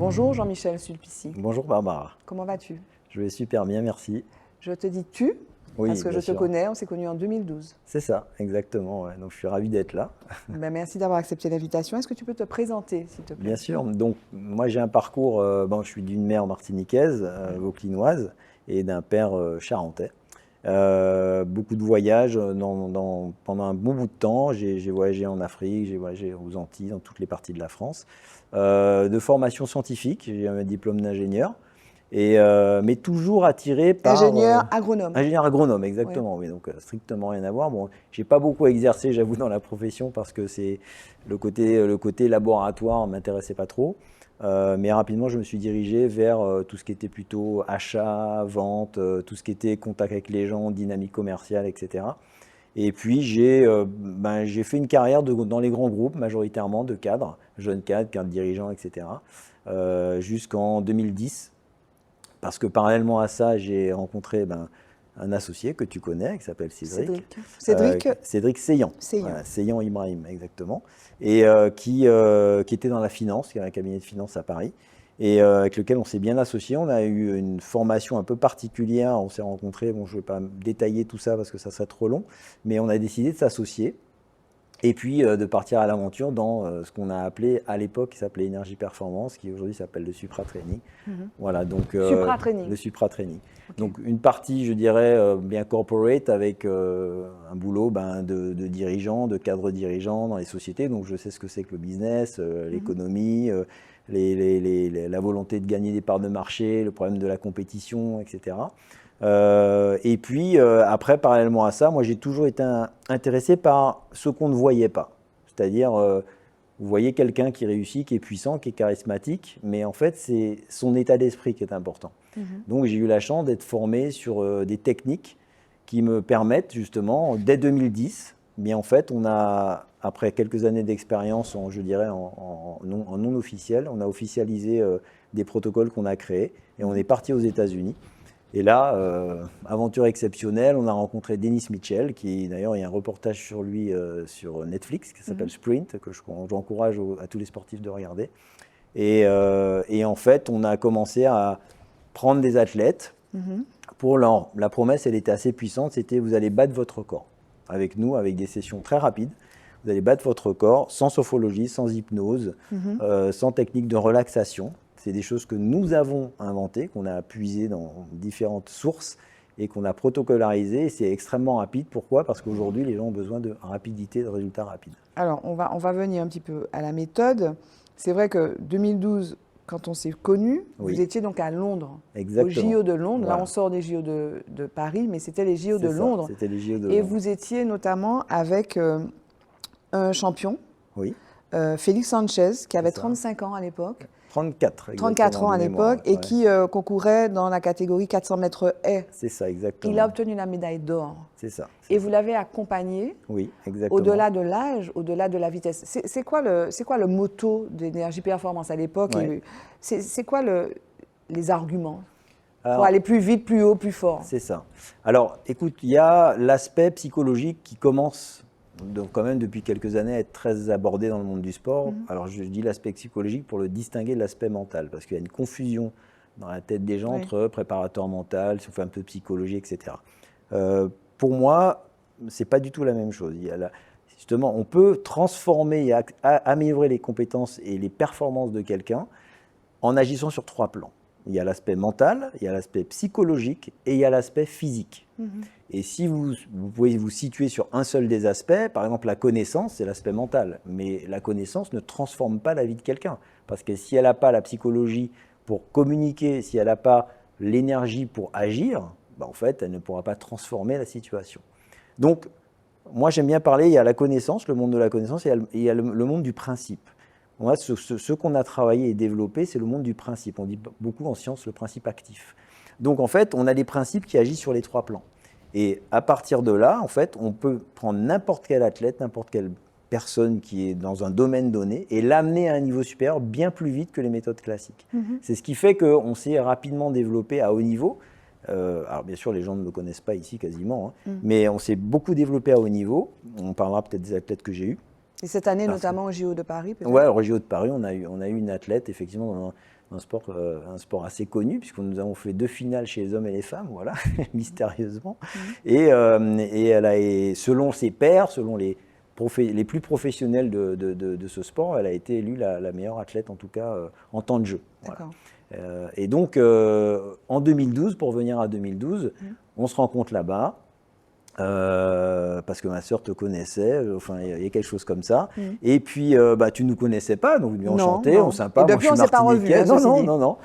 Bonjour Jean-Michel Sulpicy. Bonjour Barbara. Comment vas-tu? Je vais super bien, merci. Je te dis tu, Oui, parce que bien je te sûr. connais, on s'est connus en 2012. C'est ça, exactement. Ouais. Donc je suis ravi d'être là. Merci d'avoir accepté l'invitation. Est-ce que tu peux te présenter, s'il te plaît? Bien sûr. Donc moi j'ai un parcours, je suis d'une mère martiniquaise, vauclinoise, et d'un père charentais. Beaucoup de voyages pendant un bon bout de temps. J'ai voyagé en Afrique, j'ai voyagé aux Antilles, dans toutes les parties de la France. De formation scientifique, j'ai un diplôme d'ingénieur. Mais toujours attiré par… Ingénieur agronome. ingénieur agronome, Oui. exactement, oui, donc strictement rien à voir. Bon, j'ai pas beaucoup exercé, j'avoue, dans la profession parce que c'est le côté laboratoire ne m'intéressait pas trop. Mais rapidement, je me suis dirigé vers tout ce qui était plutôt achat, vente, tout ce qui était contact avec les gens, dynamique commerciale, etc. Et puis, j'ai fait une carrière dans les grands groupes, majoritairement de cadres, jeunes cadres dirigeants, etc., jusqu'en 2010. Parce que parallèlement à ça, j'ai rencontré un associé que tu connais, qui s'appelle Cédric. Cédric Seillan. Voilà, Seillan Ibrahim, exactement. Et qui était dans la finance, qui avait un cabinet de finance à Paris, et avec lequel on s'est bien associé. On a eu une formation un peu particulière, on s'est rencontrés, bon, je ne vais pas détailler tout ça parce que ça serait trop long, mais on a décidé de s'associer. Et puis de partir à l'aventure dans ce qu'on a appelé à l'époque, qui s'appelait Énergie Performance, qui aujourd'hui s'appelle le Supra Training. Voilà, donc Supra Training. le Supra Training. Okay. Donc une partie, je dirais, bien corporate, avec un boulot de dirigeant, de cadre dirigeant dans les sociétés. Donc je sais ce que c'est que le business, l'économie, la volonté de gagner des parts de marché, le problème de la compétition, etc. Et puis après, parallèlement à ça, moi j'ai toujours été intéressé par ce qu'on ne voyait pas. C'est-à-dire, vous voyez quelqu'un qui réussit, qui est puissant, qui est charismatique, mais en fait c'est son état d'esprit qui est important. Donc j'ai eu la chance d'être formé sur des techniques qui me permettent justement, dès 2010, bien en fait on a, après quelques années d'expérience, je dirais en non officiel, on a officialisé des protocoles qu'on a créés et on est parti aux États-Unis. Et là, aventure exceptionnelle, on a rencontré Dennis Mitchell, qui d'ailleurs, il y a un reportage sur lui sur Netflix qui s'appelle Sprint, que j'encourage à tous les sportifs de regarder. Et en fait, on a commencé à prendre des athlètes. Pour la promesse, elle était assez puissante, c'était vous allez battre votre record. Avec nous, avec des sessions très rapides, vous allez battre votre record sans sophologie, sans hypnose, sans technique de relaxation. C'est des choses que nous avons inventées, qu'on a puisées dans différentes sources et qu'on a protocolarisées. Et c'est extrêmement rapide. Pourquoi? Parce qu'aujourd'hui, les gens ont besoin de rapidité, de résultats rapides. Alors, on va venir un petit peu à la méthode. C'est vrai que 2012, quand on s'est connus, vous étiez donc à Londres, exactement, au JO de Londres. Voilà. Là, on sort des JO de Paris, mais c'était les JO de ça, Londres. C'était les JO de Et Londres. vous étiez notamment avec un champion, Félix Sanchez, qui avait 35 ans à l'époque. 34 ans à l'époque, et qui concourait dans la catégorie 400 mètres haies. C'est ça, exactement. Il a obtenu la médaille d'or. C'est ça. Et vous l'avez accompagné, exactement. Au-delà de l'âge, au-delà de la vitesse. C'est quoi le motto d'Énergie Performance à l'époque? C'est quoi les arguments pour aller plus vite, plus haut, plus fort? C'est ça. Alors, écoute, il y a l'aspect psychologique qui commence donc quand même depuis quelques années à être très abordé dans le monde du sport. Alors je dis l'aspect psychologique pour le distinguer de l'aspect mental, parce qu'il y a une confusion dans la tête des gens entre préparateur mental, si on fait un peu de psychologie, etc. Pour moi, c'est pas du tout la même chose. Justement, on peut transformer et améliorer les compétences et les performances de quelqu'un en agissant sur 3 plans. Il y a l'aspect mental, il y a l'aspect psychologique et il y a l'aspect physique. Et si vous pouvez vous situer sur un seul des aspects, par exemple la connaissance, c'est l'aspect mental. Mais la connaissance ne transforme pas la vie de quelqu'un. Parce que si elle n'a pas la psychologie pour communiquer, si elle n'a pas l'énergie pour agir, en fait, elle ne pourra pas transformer la situation. Donc, moi j'aime bien parler, il y a la connaissance, le monde de la connaissance, et il y a le monde du principe. Moi, ce qu'on a travaillé et développé, c'est le monde du principe. On dit beaucoup en science le principe actif. Donc, en fait, on a des principes qui agissent sur les 3 plans. Et à partir de là, en fait, on peut prendre n'importe quel athlète, n'importe quelle personne qui est dans un domaine donné et l'amener à un niveau supérieur bien plus vite que les méthodes classiques. C'est ce qui fait qu'on s'est rapidement développé à haut niveau. Alors bien sûr, les gens ne me connaissent pas ici quasiment, mais on s'est beaucoup développé à haut niveau. On parlera peut-être des athlètes que j'ai eus. Et cette année, notamment au JO de Paris, peut-être? Ouais, au JO de Paris, on a eu une athlète, effectivement, dans un sport assez connu, puisque nous avons fait 2 finales chez les hommes et les femmes, voilà, mystérieusement. Et elle a, selon ses pairs, selon les plus professionnels de ce sport, elle a été élue la meilleure athlète, en tout cas, en temps de jeu. Voilà. Et donc, en 2012, pour revenir à 2012, on se rencontre là-bas. Parce que ma sœur te connaissait, enfin il y a quelque chose comme ça. Et puis tu nous connaissais pas, donc nous enchanté, on sympa. Et depuis, moi, on s'est pas revu. Non.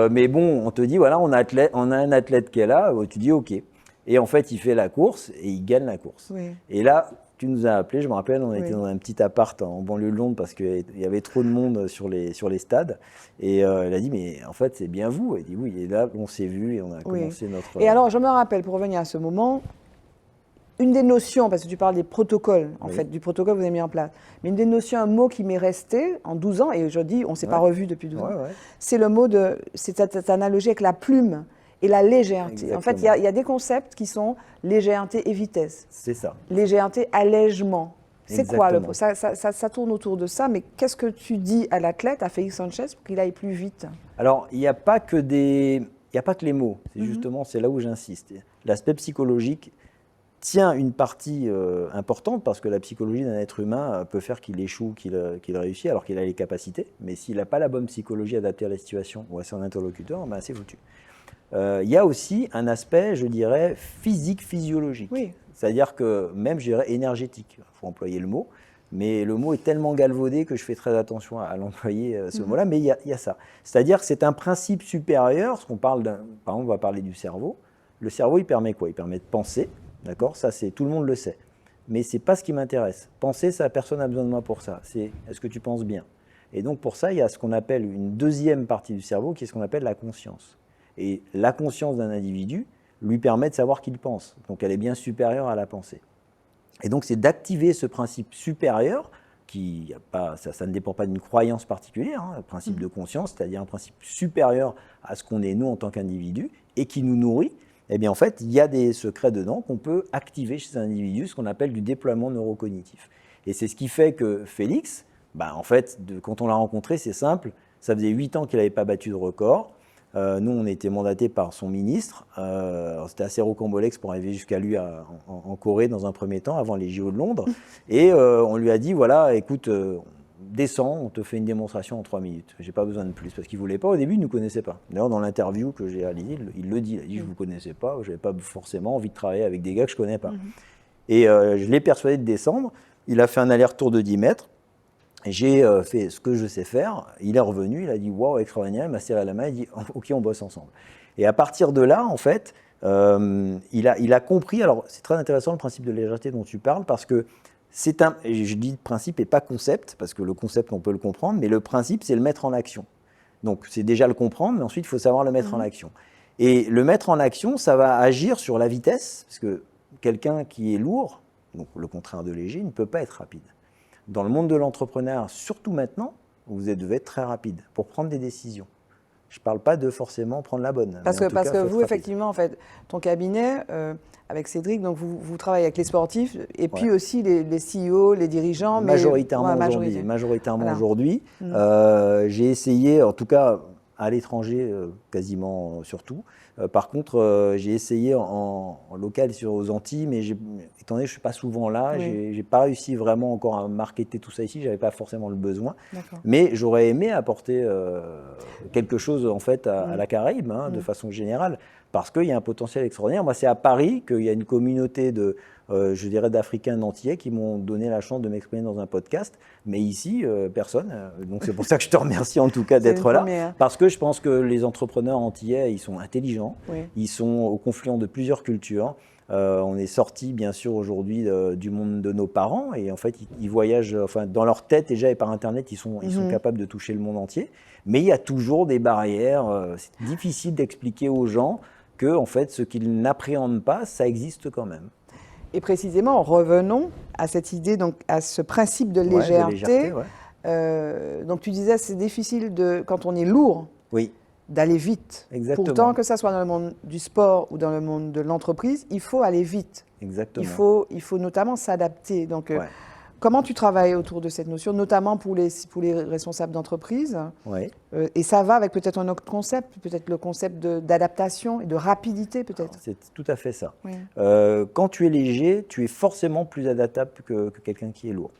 Mais bon, on te dit voilà, on a un athlète qui est là. Tu dis ok. Et en fait, il fait la course et il gagne la course. Oui. Et là, tu nous as appelés. Je me rappelle, on était dans un petit appart en banlieue de Londres parce qu'il y avait trop de monde sur les stades. Et elle a dit mais en fait c'est bien vous. Elle dit oui. Et là, on s'est vu et on a commencé notre. Et alors, je me rappelle, pour revenir à ce moment. Une des notions, parce que tu parles des protocoles, en fait, du protocole que vous avez mis en place, mais une des notions, un mot qui m'est resté en 12 ans, et aujourd'hui, on ne s'est pas revu depuis 12 ans, c'est le mot c'est cette analogie avec la plume et la légèreté. Exactement. En fait, il y a des concepts qui sont légèreté et vitesse. C'est ça. Légèreté, allègement. C'est quoi ça tourne autour de ça, mais qu'est-ce que tu dis à l'athlète, à Félix Sanchez, pour qu'il aille plus vite? Alors, il n'y a pas que les mots, c'est justement, c'est là où j'insiste. L'aspect psychologique tient une partie importante parce que la psychologie d'un être humain peut faire qu'il échoue, qu'il réussit alors qu'il a les capacités. Mais s'il n'a pas la bonne psychologie adaptée à la situation ou à son interlocuteur, ben c'est foutu. Il y a aussi un aspect, je dirais, physique-physiologique. Oui. C'est-à-dire que même, je dirais, énergétique. Il faut employer le mot. Mais le mot est tellement galvaudé que je fais très attention à l'employer, ce mot-là. Mais il y a ça. C'est-à-dire que c'est un principe supérieur. Par exemple, on va parler du cerveau. Le cerveau, il permet quoi? Il permet de penser. D'accord, ça tout le monde le sait. Mais ce n'est pas ce qui m'intéresse. Penser, ça, personne n'a besoin de moi pour ça. C'est est-ce que tu penses bien? Et donc pour ça, il y a ce qu'on appelle une deuxième partie du cerveau qui est ce qu'on appelle la conscience. Et la conscience d'un individu lui permet de savoir qu'il pense. Donc elle est bien supérieure à la pensée. Et donc c'est d'activer ce principe supérieur qui ça ne dépend pas d'une croyance particulière, un principe de conscience, c'est-à-dire un principe supérieur à ce qu'on est nous en tant qu'individu et qui nous nourrit. Eh bien, en fait, il y a des secrets dedans qu'on peut activer chez un individu, ce qu'on appelle du déploiement neurocognitif. Et c'est ce qui fait que Félix, en fait, quand on l'a rencontré, c'est simple, ça faisait 8 ans qu'il n'avait pas battu de record. Nous, on était mandatés par son ministre. C'était assez rocambolesque pour arriver jusqu'à lui en Corée dans un premier temps, avant les JO de Londres. Et on lui a dit, voilà, écoute, descends, on te fait une démonstration en 3 minutes. J'ai pas besoin de plus, parce qu'il ne voulait pas. Au début, il ne nous connaissait pas. D'ailleurs, dans l'interview que j'ai réalisée, il le dit. Il a dit, je ne vous connaissais pas, je n'avais pas forcément envie de travailler avec des gars que je ne connais pas. Et je l'ai persuadé de descendre. Il a fait un aller-retour de 10 mètres. J'ai fait ce que je sais faire. Il est revenu, il a dit, waouh, extraordinaire. Il m'a serré la main, il dit, ok, on bosse ensemble. Et à partir de là, en fait, il a compris. Alors, c'est très intéressant le principe de légèreté dont tu parles, parce que je dis principe et pas concept, parce que le concept, on peut le comprendre, mais le principe, c'est le mettre en action. Donc, c'est déjà le comprendre, mais ensuite, il faut savoir le mettre en action. Et le mettre en action, ça va agir sur la vitesse, parce que quelqu'un qui est lourd, donc le contraire de léger, ne peut pas être rapide. Dans le monde de l'entrepreneuriat, surtout maintenant, vous devez être très rapide pour prendre des décisions. Je ne parle pas de forcément prendre la bonne. Parce que vous, effectivement, en fait, ton cabinet, avec Cédric, donc vous travaillez avec les sportifs et puis aussi les CEO, les dirigeants. Majoritairement aujourd'hui. J'ai essayé, en tout cas à l'étranger, quasiment surtout. Par contre, j'ai essayé en local aux Antilles, mais étant donné que je ne suis pas souvent là, je n'ai pas réussi vraiment encore à marketer tout ça ici, je n'avais pas forcément le besoin. Mais j'aurais aimé apporter quelque chose en fait, à la Caraïbe, de façon générale, parce qu'il y a un potentiel extraordinaire. Moi, c'est à Paris qu'il y a une communauté je dirais d'Africains antillais qui m'ont donné la chance de m'exprimer dans un podcast. Mais ici, personne. Donc c'est pour ça que je te remercie en tout cas d'être là. Parce que je pense que les entrepreneurs antillais, ils sont intelligents. Ils sont au confluent de plusieurs cultures. On est sorti bien sûr aujourd'hui du monde de nos parents et en fait ils voyagent dans leur tête déjà et par internet ils sont capables de toucher le monde entier. Mais il y a toujours des barrières. C'est difficile d'expliquer aux gens que en fait ce qu'ils n'appréhendent pas, ça existe quand même. Et précisément, revenons à cette idée, donc à ce principe de légèreté. Donc tu disais, c'est difficile quand on est lourd, d'aller vite. Exactement. Pourtant, que ça soit dans le monde du sport ou dans le monde de l'entreprise, il faut aller vite. Exactement. Il faut notamment s'adapter. Donc Comment tu travailles autour de cette notion, notamment pour les responsables d'entreprise? Ouais. Et ça va avec peut-être un autre concept, peut-être le concept d'adaptation et de rapidité peut-être. C'est tout à fait ça. Oui. Quand tu es léger, tu es forcément plus adaptable que quelqu'un qui est lourd.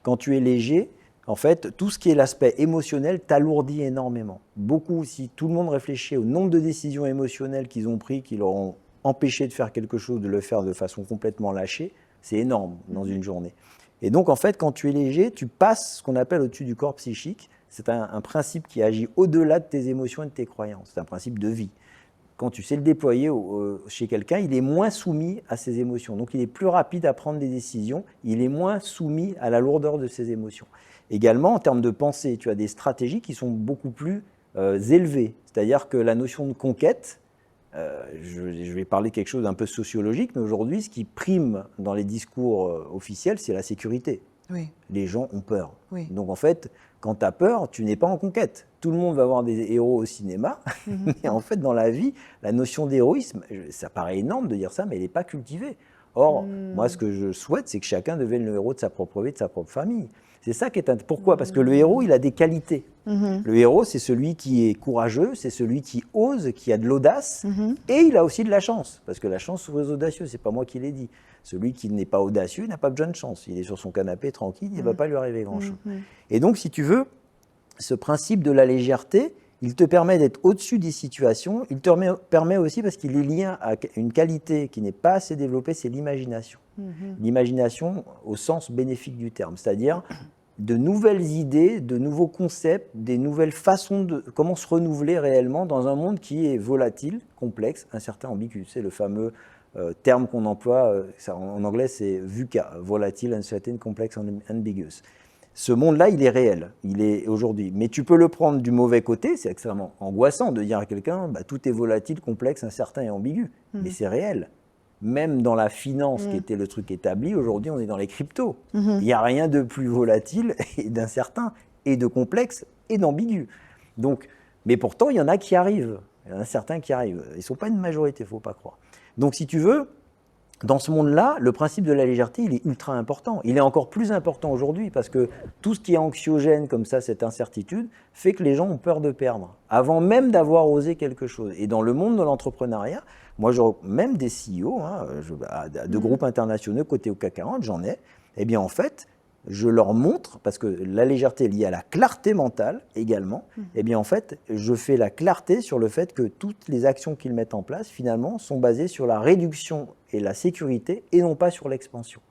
Quand tu es léger, en fait, tout ce qui est l'aspect émotionnel t'alourdit énormément. Beaucoup, si tout le monde réfléchit au nombre de décisions émotionnelles qu'ils ont prises, qui leur ont empêché de faire quelque chose, de le faire de façon complètement lâchée, c'est énorme dans une journée. Et donc, en fait, quand tu es léger, tu passes ce qu'on appelle au-dessus du corps psychique. C'est un principe qui agit au-delà de tes émotions et de tes croyances. C'est un principe de vie. Quand tu sais le déployer chez quelqu'un, il est moins soumis à ses émotions. Donc, il est plus rapide à prendre des décisions. Il est moins soumis à la lourdeur de ses émotions. Également, en termes de pensée, tu as des stratégies qui sont beaucoup plus élevées. C'est-à-dire que la notion de conquête, je vais parler de quelque chose d'un peu sociologique, mais aujourd'hui, ce qui prime dans les discours officiels, c'est la sécurité. Oui. Les gens ont peur. Oui. Donc en fait, quand tu as peur, tu n'es pas en conquête. Tout le monde va voir des héros au cinéma, mais en fait, dans la vie, la notion d'héroïsme, ça paraît énorme de dire ça, mais elle n'est pas cultivée. Or, moi, ce que je souhaite, c'est que chacun devienne le héros de sa propre vie, de sa propre famille. C'est ça qui est Pourquoi ? Parce que le héros, il a des qualités. Le héros, c'est celui qui est courageux, c'est celui qui ose, qui a de l'audace, et il a aussi de la chance. Parce que la chance s'ouvre aux audacieux, c'est pas moi qui l'ai dit. Celui qui n'est pas audacieux, il n'a pas besoin de chance. Il est sur son canapé tranquille, il ne va pas lui arriver grand-chose. Et donc, si tu veux, ce principe de la légèreté, il te permet d'être au-dessus des situations, il te permet aussi, parce qu'il est lié à une qualité qui n'est pas assez développée, c'est l'imagination. L'imagination au sens bénéfique du terme, c'est-à-dire de nouvelles idées, de nouveaux concepts, des nouvelles façons de comment se renouveler réellement dans un monde qui est volatile, complexe, incertain, ambigu. C'est le fameux terme qu'on emploie, en anglais c'est VUCA, volatile, uncertain, complex, ambiguous. Ce monde-là, il est réel, il est aujourd'hui. Mais tu peux le prendre du mauvais côté, c'est extrêmement angoissant de dire à quelqu'un bah, tout est volatile, complexe, incertain et ambigu. Mais c'est réel. Même dans la finance, qui était le truc établi, aujourd'hui, on est dans les cryptos. Il n'y a rien de plus volatile et d'incertain, et de complexe, et d'ambigu. Donc, mais pourtant, il y en a qui arrivent. Il y en a certains qui arrivent. Ils ne sont pas une majorité, il ne faut pas croire. Donc, si tu veux, dans ce monde-là, le principe de la légèreté, il est ultra important. Il est encore plus important aujourd'hui parce que tout ce qui est anxiogène comme ça, cette incertitude, fait que les gens ont peur de perdre, avant même d'avoir osé quelque chose. Et dans le monde de l'entrepreneuriat, moi, même des CEO de groupes internationaux cotés au CAC 40, j'en ai, eh bien en fait, je leur montre, parce que la légèreté est liée à la clarté mentale également, eh bien en fait, je fais la clarté sur le fait que toutes les actions qu'ils mettent en place, finalement, sont basées sur la réduction et la sécurité et non pas sur l'expansion.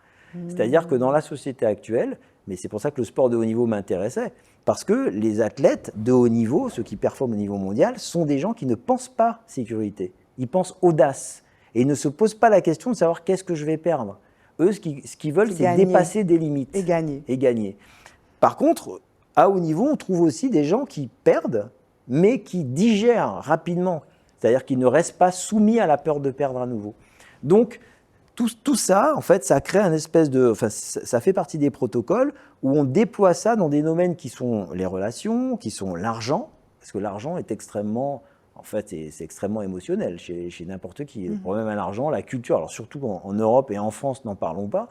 C'est-à-dire que dans la société actuelle, mais c'est pour ça que le sport de haut niveau m'intéressait, parce que les athlètes de haut niveau, ceux qui performent au niveau mondial, sont des gens qui ne pensent pas sécurité, ils pensent audace et ils ne se posent pas la question de savoir qu'est-ce que je vais perdre. Eux, ce qu'ils veulent, c'est dépasser des limites. Et gagner. Par contre, à haut niveau, on trouve aussi des gens qui perdent, mais qui digèrent rapidement. C'est-à-dire qu'ils ne restent pas soumis à la peur de perdre à nouveau. Donc, tout ça, en fait, ça crée un espèce de... Enfin, ça fait partie des protocoles où on déploie ça dans des domaines qui sont les relations, qui sont l'argent, parce que l'argent est extrêmement... En fait, c'est extrêmement émotionnel chez n'importe qui. Le problème à l'argent, la culture, alors surtout en Europe et en France, n'en parlons pas,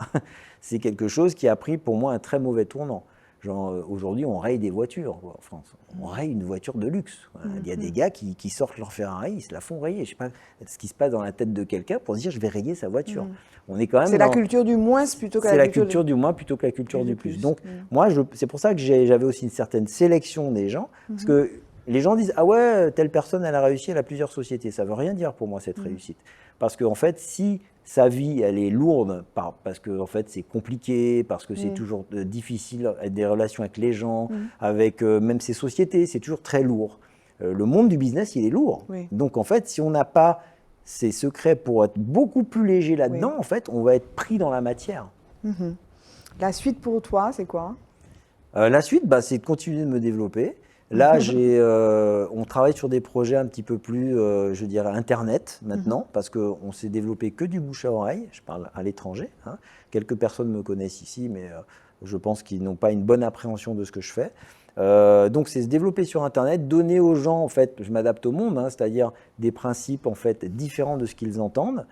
c'est quelque chose qui a pris pour moi un très mauvais tournant. Genre, aujourd'hui, on raye des voitures en France. On raye une voiture de luxe. Il y a des gars qui sortent leur Ferrari, ils se la font rayer. Je ne sais pas ce qui se passe dans la tête de quelqu'un pour se dire je vais rayer sa voiture. On est quand même c'est la culture du moins plutôt que la culture du moins plutôt que la culture du plus. Donc, moi, c'est pour ça que j'avais aussi une certaine sélection des gens, parce que les gens disent « Ah ouais, telle personne, elle a réussi, elle a plusieurs sociétés ». Ça ne veut rien dire pour moi, cette réussite. Parce qu'en fait, si sa vie, elle est lourde, parce que en fait, c'est compliqué, parce que c'est toujours difficile, des relations avec les gens, avec même ses sociétés, c'est toujours très lourd. Le monde du business, il est lourd. Donc en fait, si on n'a pas ces secrets pour être beaucoup plus léger là-dedans, en fait, on va être pris dans la matière. La suite pour toi, c'est quoi ? La suite, c'est de continuer de me développer. Là, on travaille sur des projets un petit peu plus, je dirais, Internet maintenant, parce qu'on s'est développé que du bouche à oreille. Je parle à l'étranger. Quelques personnes me connaissent ici, mais je pense qu'ils n'ont pas une bonne appréhension de ce que je fais. Donc, c'est se développer sur Internet, donner aux gens, en fait, je m'adapte au monde, c'est-à-dire des principes en fait différents de ce qu'ils entendent.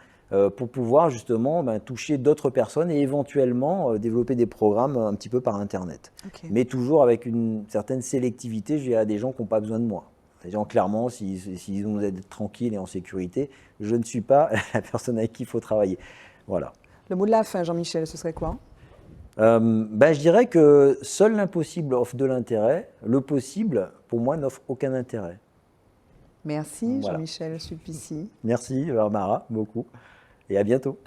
pour pouvoir justement toucher d'autres personnes et éventuellement développer des programmes un petit peu par Internet. Okay. Mais toujours avec une certaine sélectivité, je dirais à des gens qui n'ont pas besoin de moi. Les gens, clairement, s'ils ont besoin d'être tranquilles et en sécurité, je ne suis pas la personne avec qui il faut travailler. Voilà. Le mot de la fin, Jean-Michel, ce serait quoi? Je dirais que seul l'impossible offre de l'intérêt. Le possible, pour moi, n'offre aucun intérêt. Merci, voilà. Jean-Michel Sulpicy. Merci, Barbara, beaucoup. Et à bientôt.